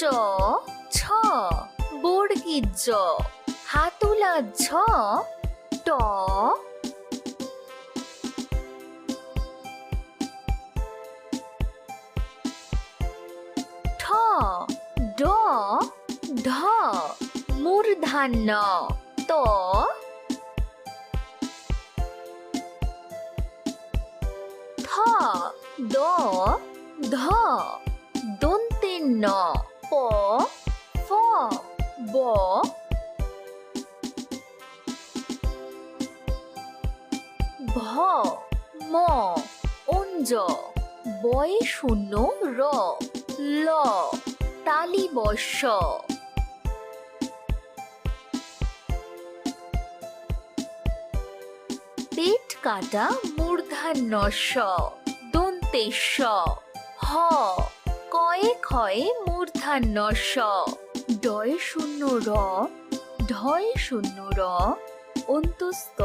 ছ বর্গীর জ, হাতুলা ঝ, ট ঠ ড ঢ মূর্ধন্য ত থ দ ধ দন্তের ন প ফ ব ভ ম অঞ্জ বয়ে শূন্য র ল তালি বর্ষ পেট কাটা মূর্ধন্য স দন্তে স হ কয়ে ক্ষয়ে মূর্ধন্য স ডয়ে শূন্য র ঢয়ে শূন্য র অন্তস্থ